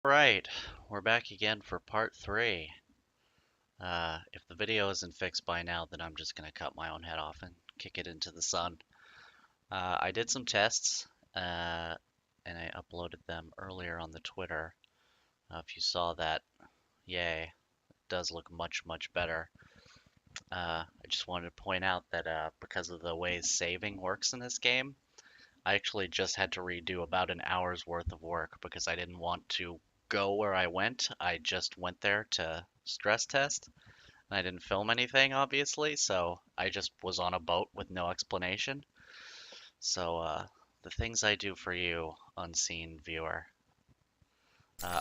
Right, we're back again for part three. If the video isn't fixed by now, then I'm just gonna cut my own head off and kick it into the sun. I did some tests, and I uploaded them earlier on the Twitter. If you saw that, yay, it does look much, much better. I just wanted to point out that because of the way saving works in this game, I actually just had to redo about an hour's worth of work because I didn't want to go where I went. I just went there to stress test. And I didn't film anything, obviously, so I just was on a boat with no explanation. So, the things I do for you, unseen viewer.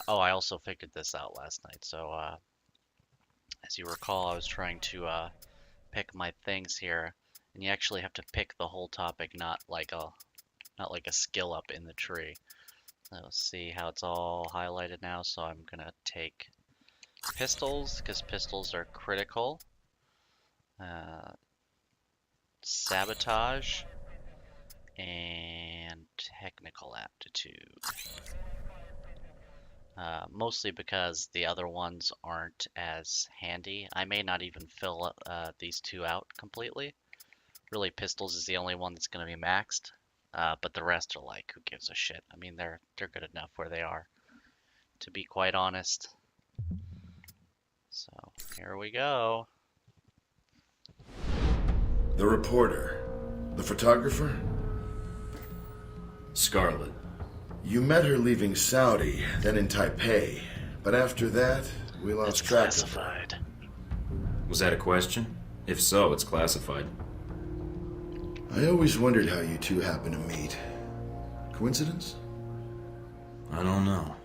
Oh, I also figured this out last night. So, as you recall, I was trying to pick my things here, and you actually have to pick the whole topic, not like a skill up in the tree. Let's see how it's all highlighted now. So I'm gonna take pistols because pistols are critical. Uh, Sabotage and technical aptitude. Mostly because the other ones aren't as handy. I may not even fill these two out completely. Really, pistols is the only one that's going to be maxed. But the rest are like, who gives a shit? I mean, they're good enough where they are, to be quite honest. So here we go. The reporter. The photographer? Scarlet. You met her leaving Saudi, then in Taipei. But after that, we lost It's track of her. classified. Was that a question? If so, it's classified. I always wondered how you two happened to meet. Coincidence? I don't know.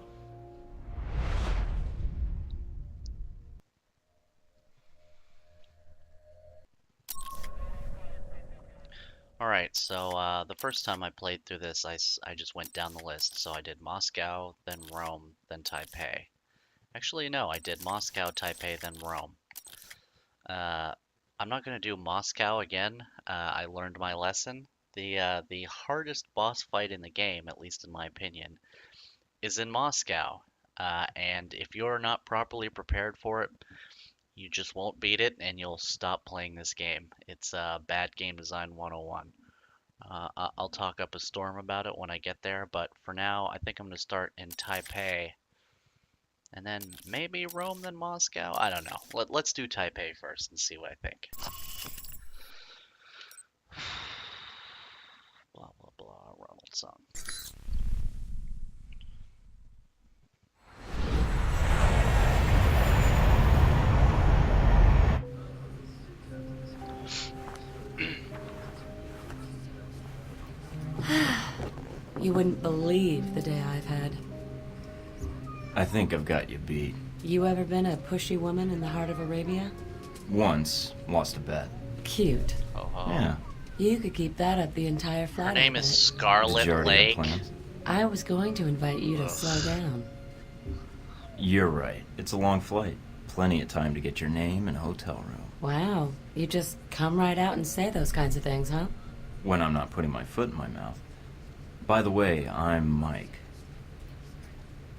Alright, so the first time I played through this, I just went down the list. So I did Moscow, then Rome, then Taipei. Actually, no, I did Moscow, Taipei, then Rome. I'm not going to do Moscow again. I learned my lesson. The hardest boss fight in the game, at least in my opinion, is in Moscow. And if you're not properly prepared for it, you just won't beat it and you'll stop playing this game. It's bad game design 101. I'll talk up a storm about it when I get there, but for now, I think I'm going to start in Taipei. And then maybe Rome, then Moscow? I don't know. Let's do Taipei first and see what I think. Blah, blah, blah, Ronald song. You wouldn't believe the day I've had. I think I've got you beat. You ever been a pushy woman in the heart of Arabia? Once, lost a bet. Cute. Oh, oh. Yeah. You could keep that up the entire flight. Her name I is bet. Scarlet Did you already Lake. have plans? I was going to invite you to slow down. You're right. It's a long flight. Plenty of time to get your name and hotel room. Wow, you just come right out and say those kinds of things, huh? When I'm not putting my foot in my mouth. By the way, I'm Mike.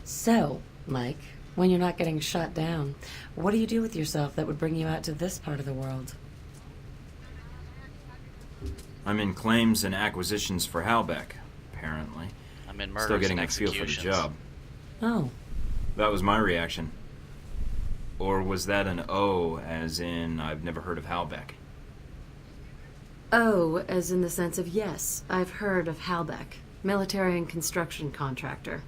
So, Mike, when you're not getting shot down, what do you do with yourself that would bring you out to this part of the world? I'm in claims and acquisitions for Halbeck, apparently. I'm in murders Still getting and a feel for the executions. job. Oh, That was my reaction. Or was that an O, as in I've never heard of Halbeck? oh, as in the sense of yes, I've heard of Halbeck, military and construction contractor.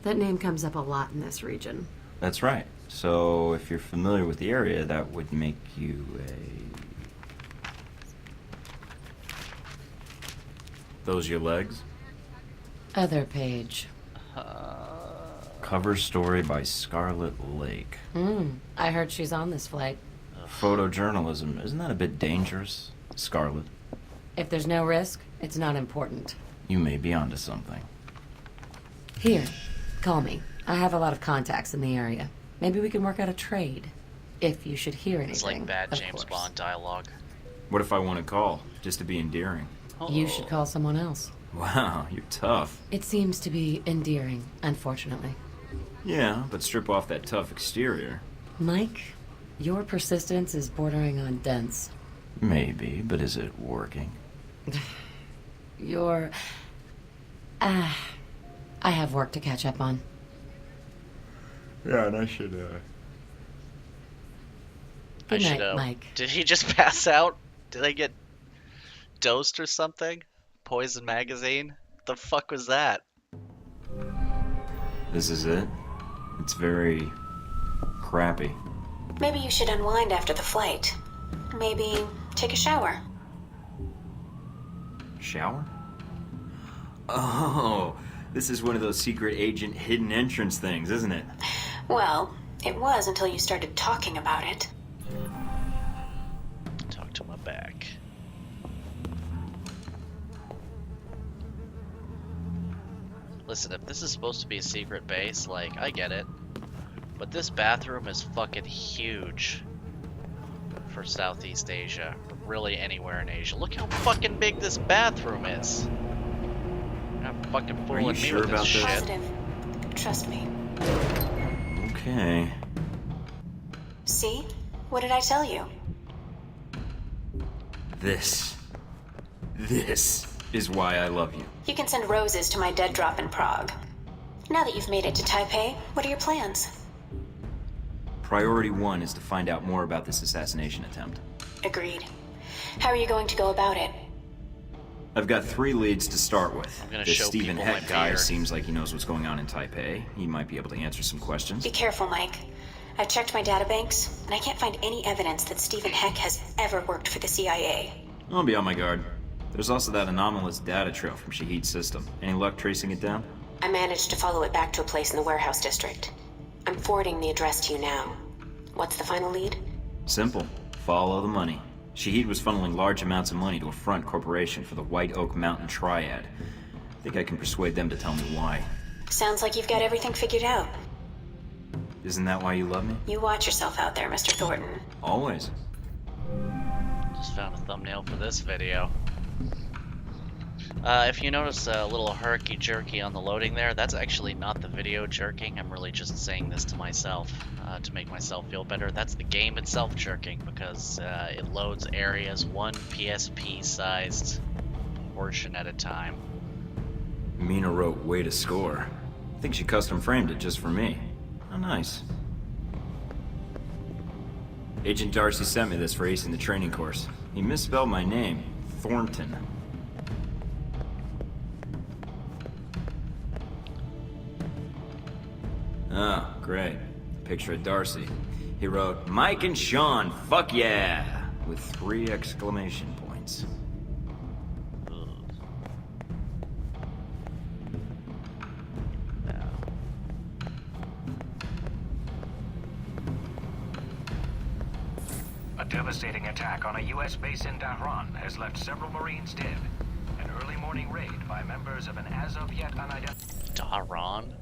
That name comes up a lot in this region. That's right. So if you're familiar with the area, that would make you a... Those your legs? Other page. Cover story by Scarlet Lake. I heard she's on this flight. Photojournalism, isn't that a bit dangerous, Scarlet? If there's no risk, it's not important. You may be onto something. Here, call me. I have a lot of contacts in the area. Maybe we can work out a trade. If you should hear anything. It's like bad of James course. Bond dialogue. What if I want to call, just to be endearing? You should call someone else. Wow, you're tough. It seems to be endearing, unfortunately. Yeah, but strip off that tough exterior. Mike, your persistence is bordering on dense. Maybe, but is it working? You're... I have work to catch up on. Yeah, and I should, Good night, should, Mike. Did he just pass out? Did I get dosed or something? Poison magazine? The fuck was that? This is it? It's very... crappy. Maybe you should unwind after the flight. Maybe take a shower. Shower? Oh, this is one of those secret agent hidden entrance things, isn't it? Well, it was until you started talking about it. Talk to my back. Listen, if this is supposed to be a secret base, like, I get it. But this bathroom is fucking huge for Southeast Asia. Really anywhere in Asia. Look how fucking big this bathroom is. You're not fucking Are you fooling me sure with this about this? shit. Positive. Trust me. Okay. See? What did I tell you? This is why I love you. You can send roses to my dead drop in Prague. Now that you've made it to Taipei, what are your plans? Priority 1 is to find out more about this assassination attempt. Agreed. How are you going to go about it? I've got 3 leads to start with. I'm gonna This show Stephen people my Heck guy beard. seems like he knows what's going on in Taipei. He might be able to answer some questions. Be careful, Mike. I've checked my databanks, and I can't find any evidence that Stephen Heck has ever worked for the CIA. I'll be on my guard. There's also that anomalous data trail from Shahid's system. Any luck tracing it down? I managed to follow it back to a place in the warehouse district. I'm forwarding the address to you now. What's the final lead? Simple. Follow the money. Shahid was funneling large amounts of money to a front corporation for the White Oak Mountain Triad. I think I can persuade them to tell me why. Sounds like you've got everything figured out. Isn't that why you love me? You watch yourself out there, Mr. Thornton. Always. Just found a thumbnail for this video. If you notice a little herky-jerky on the loading there, that's actually not the video jerking. I'm really just saying this to myself to make myself feel better. That's the game itself jerking because it loads areas one PSP-sized portion at a time. Mina wrote, "Way to score." I think she custom framed it just for me. How nice. Agent Darcy sent me this for acing the training course. He misspelled my name, Thornton. Oh, great. Picture of Darcy. He wrote, "Mike and Sean, fuck yeah!" with 3 exclamation points. Ugh. No. A devastating attack on a U.S. base in Dhahran has left several Marines dead. An early morning raid by members of an as-of-yet unidentified... Dhahran?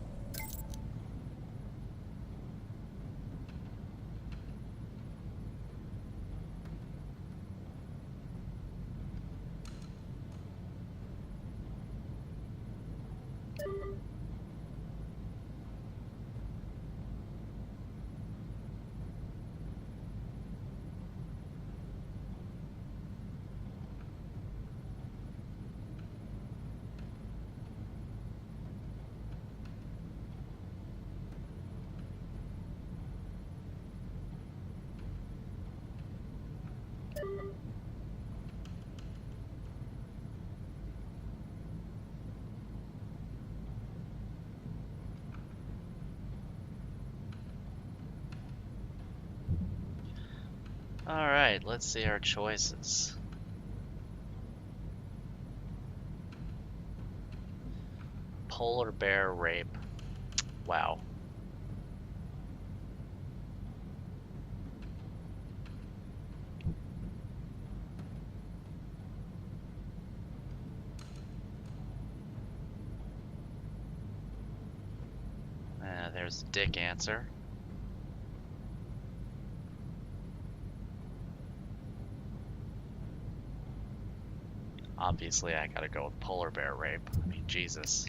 Alright, let's see our choices. Polar bear rape. Wow. There's a dick answer. Obviously, I gotta go with polar bear rape. I mean, Jesus.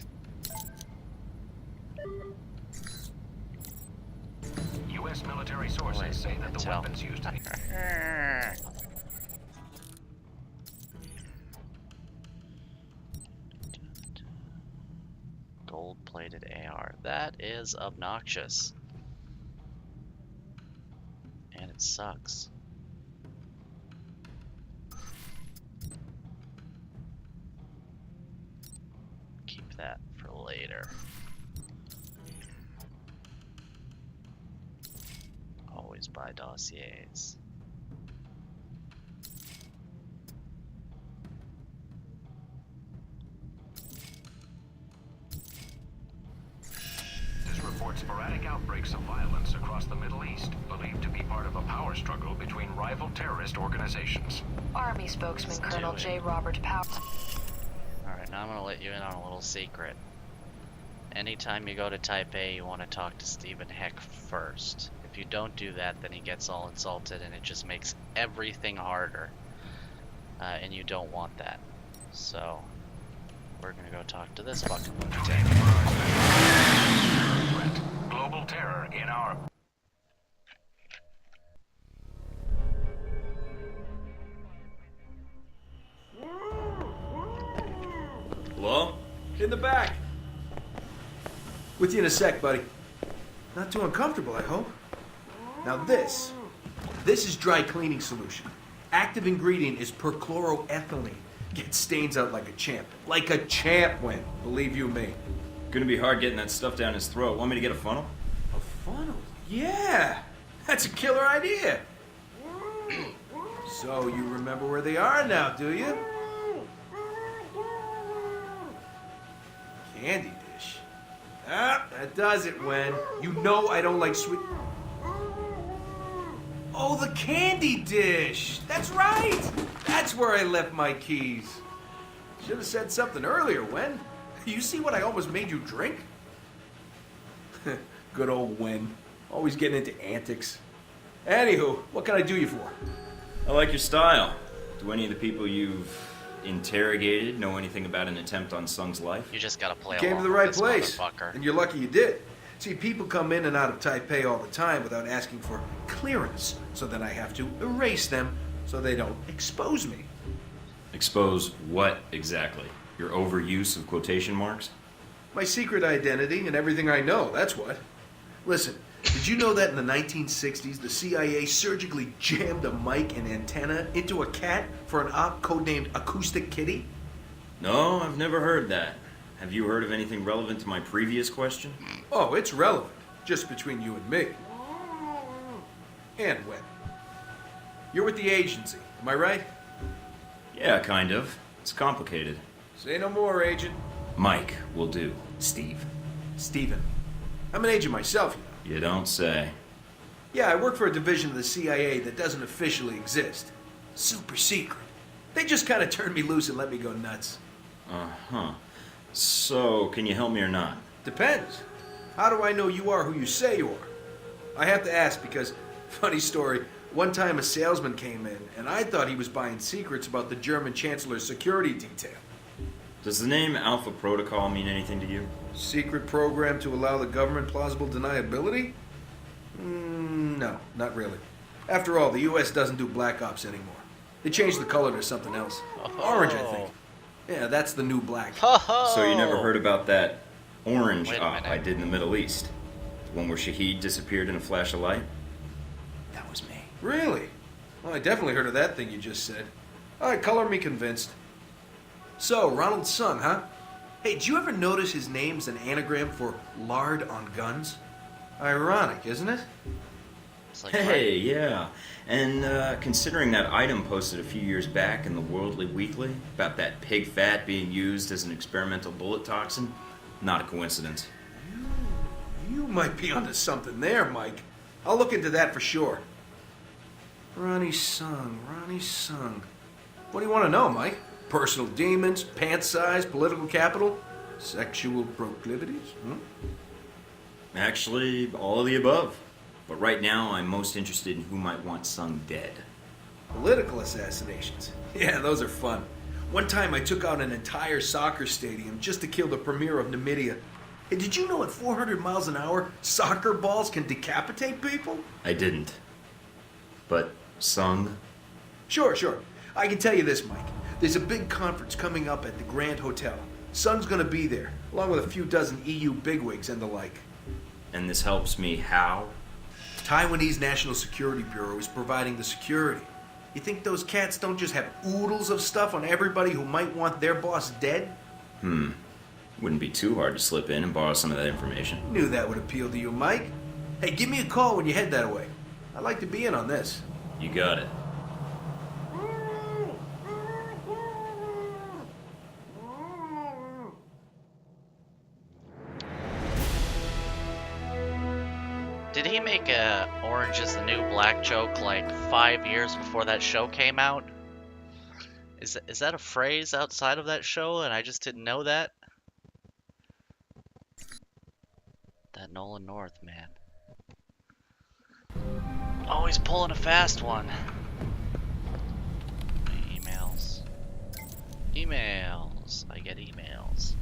U.S. military sources say that the weapons used to be... Gold-plated AR. That is obnoxious. And it sucks. Keep that for later. Always buy dossiers. Reports sporadic outbreaks of violence across the Middle East, believed to be part of a power struggle between rival terrorist organizations. Army spokesman Let's Colonel do it. J. Robert Powell. Alright, now I'm gonna let you in on a little secret. Anytime you go to Taipei, you want to talk to Stephen Heck first. If you don't do that, then he gets all insulted and it just makes everything harder. And you don't want that. So, we're gonna go talk to this fucking lunatic. Threat. Global terror in our... Hello? In the back. With you in a sec, buddy. Not too uncomfortable, I hope. Now this is dry cleaning solution. Active ingredient is perchloroethylene. Gets stains out like a champ. Like a champ, Wen. Believe you me. Gonna be hard getting that stuff down his throat. Want me to get a funnel? A funnel? Yeah! That's a killer idea! So you remember where they are now, do you? Candy dish. Ah, that does it, Wen. You know I don't like sweet... Oh, the candy dish! That's right! That's where I left my keys. Should have said something earlier, Wen. You see what I almost made you drink? Good old Wen. Always getting into antics. Anywho, what can I do you for? I like your style. Do any of the people you've interrogated know anything about an attempt on Sung's life? You just gotta play You came along to the with right this place. motherfucker. And you're lucky you did. See, people come in and out of Taipei all the time without asking for clearance. So then I have to erase them so they don't expose me. Expose what exactly? Your overuse of quotation marks? My secret identity and everything I know, that's what. Listen, did you know that in the 1960s, the CIA surgically jammed a mic and antenna into a cat for an op codenamed Acoustic Kitty? No, I've never heard that. Have you heard of anything relevant to my previous question? Oh, it's relevant. Just between you and me. And when. You're with the agency, am I right? Yeah, kind of. It's complicated. Say no more, Agent. Mike will do. Steve. Steven. I'm an agent myself, you know. You don't say. Yeah, I work for a division of the CIA that doesn't officially exist. Super secret. They just kind of turned me loose and let me go nuts. Uh-huh. So, can you help me or not? Depends. How do I know you are who you say you are? I have to ask because, funny story, one time a salesman came in and I thought he was buying secrets about the German Chancellor's security detail. Does the name Alpha Protocol mean anything to you? Secret program to allow the government plausible deniability? No, not really. After all, the U.S. doesn't do black ops anymore. They changed the color to something else. Orange, I think. Yeah, that's the new black. So you never heard about that orange Wait a op minute. I did in the Middle East? The one where Shahid disappeared in a flash of light? That was me. Really? Well, I definitely heard of that thing you just said. All right, color me convinced. So, Ronald Sung, huh? Hey, did you ever notice his name's an anagram for lard on guns? Ironic, isn't it? It's like, Hey, yeah. And considering that item posted a few years back in the Worldly Weekly about that pig fat being used as an experimental bullet toxin, not a coincidence. You might be onto something there, Mike. I'll look into that for sure. Ronnie Sung. What do you want to know, Mike? Personal demons, pant size, political capital, sexual proclivities? Actually, all of the above. But right now, I'm most interested in who might want Sung dead. Political assassinations. Yeah, those are fun. One time I took out an entire soccer stadium just to kill the premier of Namibia. Hey, did you know at 400 miles an hour, soccer balls can decapitate people? I didn't. But Sung? Sure. I can tell you this, Mike. There's a big conference coming up at the Grand Hotel. Sung's gonna be there, along with a few dozen EU bigwigs and the like. And this helps me how? Taiwanese National Security Bureau is providing the security. You think those cats don't just have oodles of stuff on everybody who might want their boss dead? Wouldn't be too hard to slip in and borrow some of that information. Knew that would appeal to you, Mike. Hey, give me a call when you head that way. I'd like to be in on this. You got it. Did he make a Orange is the New Black joke like 5 years before that show came out? Is that a phrase outside of that show and I just didn't know that? That Nolan North, man. Always pulling a fast one. Emails. Emails. I get emails.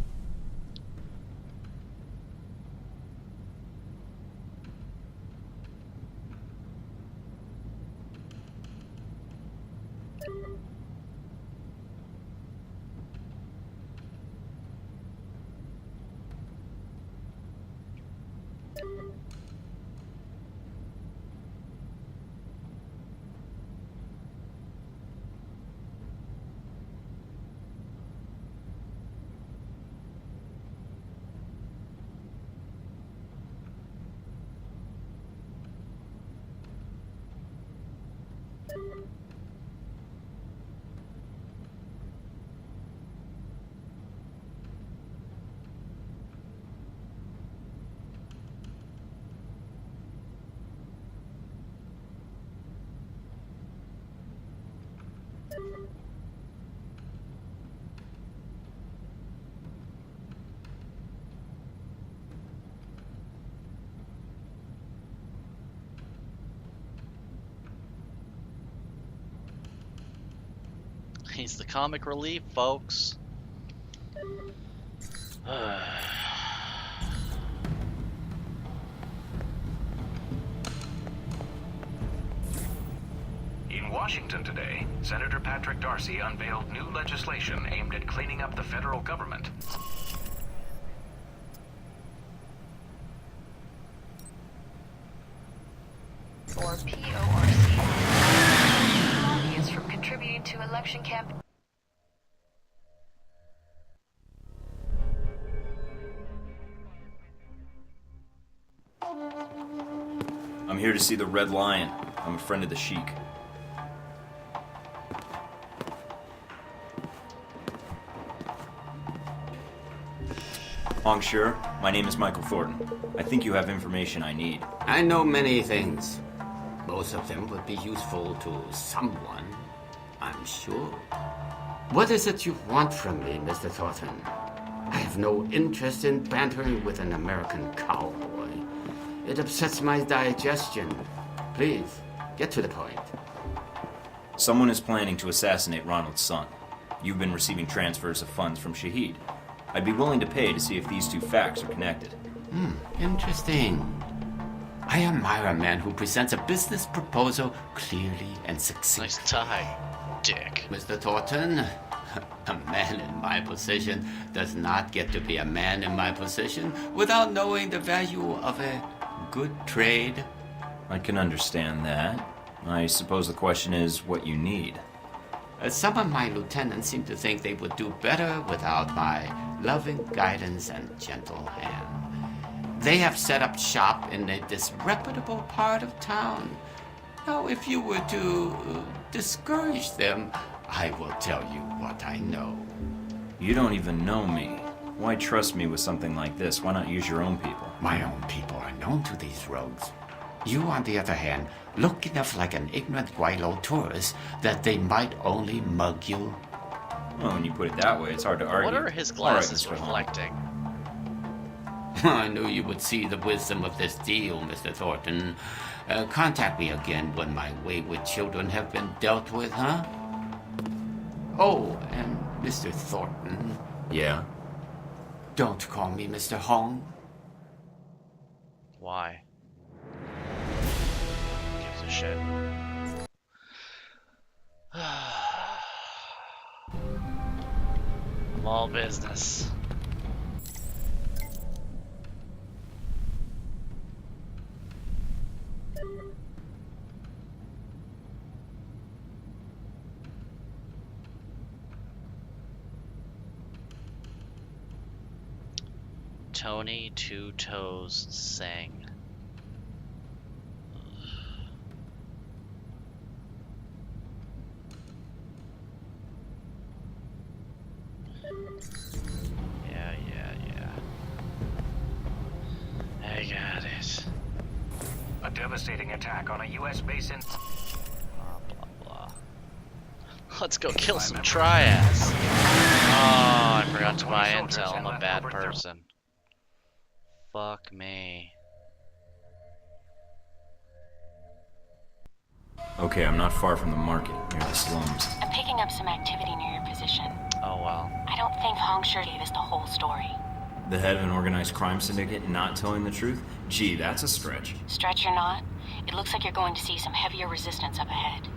He's the comic relief, folks. In Washington today, Senator Patrick Darcy unveiled new legislation aimed at cleaning up the federal government. Or PORC. Lobbyists from contributing to election campaigns. I'm here to see the Red Lion. I'm a friend of the Sheik. Monsieur, my name is Michael Thorton. I think you have information I need. I know many things. Most of them would be useful to someone, I'm sure. What is it you want from me, Mr. Thornton? I have no interest in bantering with an American cowboy. It upsets my digestion. Please, get to the point. Someone is planning to assassinate Ronald's son. You've been receiving transfers of funds from Shahid. I'd be willing to pay to see if these two facts are connected. Interesting. I admire a man who presents a business proposal clearly and succinctly. Nice tie, dick. Mr. Thornton, a man in my position does not get to be a man in my position without knowing the value of a good trade. I can understand that. I suppose the question is what you need. Some of my lieutenants seem to think they would do better without my loving guidance and gentle hand. They have set up shop in a disreputable part of town. Now, if you were to discourage them, I will tell you what I know. You don't even know me. Why trust me with something like this? Why not use your own people? My own people are known to these rogues. You, on the other hand, look enough like an ignorant Guaylo tourist that they might only mug you. Well, when you put it that way, it's hard to argue. What are his All right, glasses Mr. Holmes. reflecting? I knew you would see the wisdom of this deal, Mr. Thornton. Contact me again when my wayward children have been dealt with, huh? Oh, and Mr. Thornton. Yeah? Don't call me Mr. Hong. Why? Who gives a shit? I'm all business. Tony Two Toes sang. Yeah. I got it. A devastating attack on a U.S. base in... Blah, blah. Let's go kill some triads. Oh, I forgot to buy intel. I'm a bad person. Fuck me. Okay, I'm not far from the market, near the slums. I'm picking up some activity near your position. Oh well. I don't think Hong Sure gave us the whole story. The head of an organized crime syndicate not telling the truth? Gee, that's a stretch. Stretch or not, it looks like you're going to see some heavier resistance up ahead.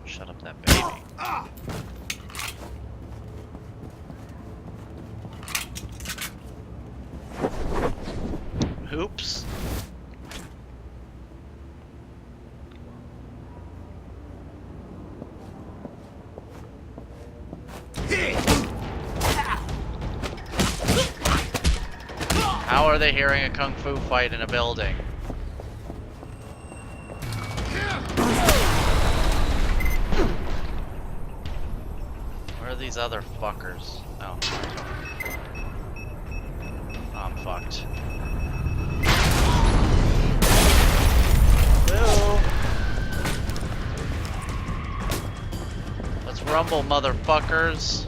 Shut up that baby. Oops. How are they hearing a kung fu fight in a building? Where are these other fuckers? Oh. I'm fucked. Ew. Let's rumble, motherfuckers.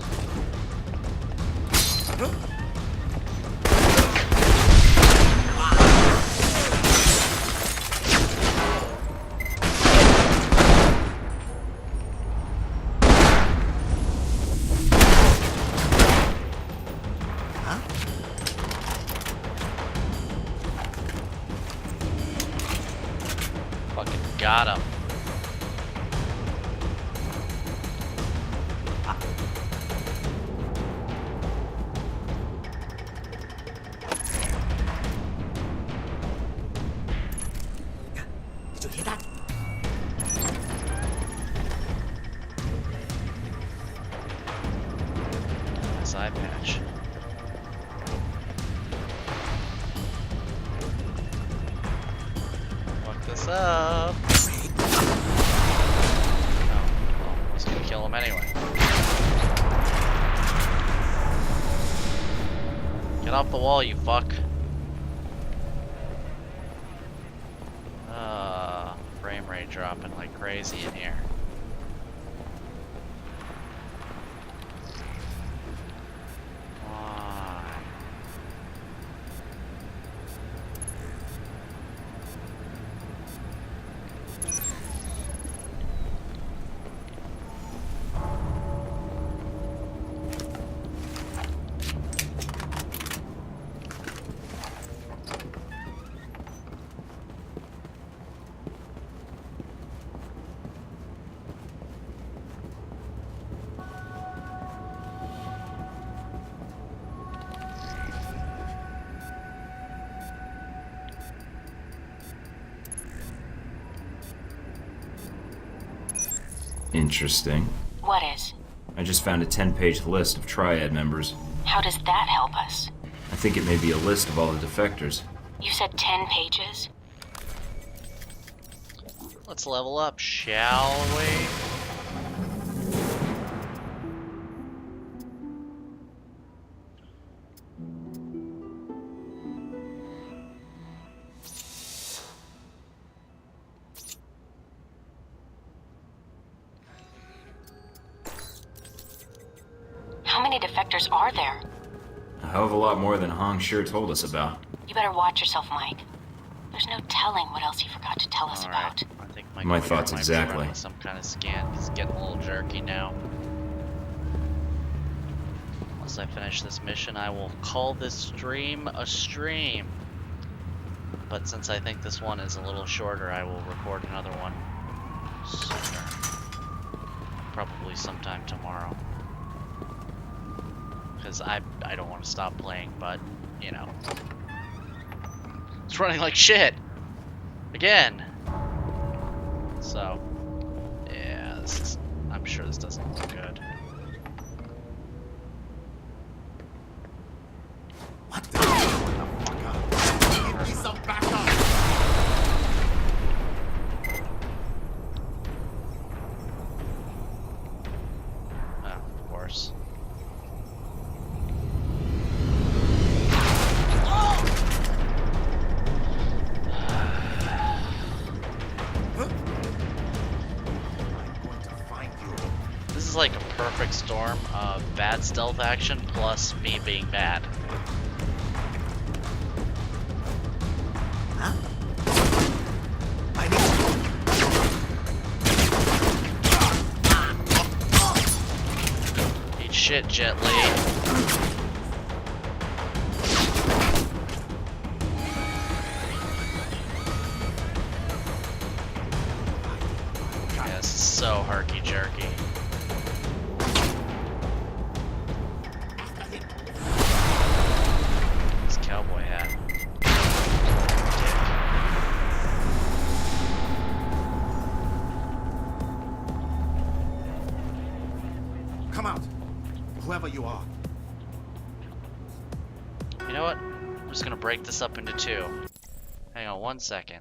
Fucking got him. Side patch. Fuck this up. Oh, well, I was gonna kill him anyway. Get off the wall, you fuck. Frame rate dropping like crazy in here. Why? Interesting. What is? I just found a 10-page list of Triad members. How does that help us? I think it may be a list of all the defectors. You said 10 pages? Let's level up, shall we? How many many defectors are there? A hell of a lot more than Hong sure told us about. You better watch yourself, Mike. There's no telling what else he forgot to tell us about. I think My computer thoughts might be exactly. running some kind of scan. He's getting a little jerky now. Once I finish this mission, I will call this stream a stream. But since I think this one is a little shorter, I will record another one sooner. Probably sometime tomorrow. Because I don't want to stop playing, but, you know. It's running like shit! Again! So, yeah, I'm sure this doesn't look good. What the motherfucker? Give me some backup! Oh, of course. This is like a perfect storm of bad stealth action plus me being bad. Huh? Eat shit, Jet Li. Yeah, this is so herky-jerky. This cowboy hat. Come out, whoever you are. You know what? I'm just gonna break this up into two. Hang on one second.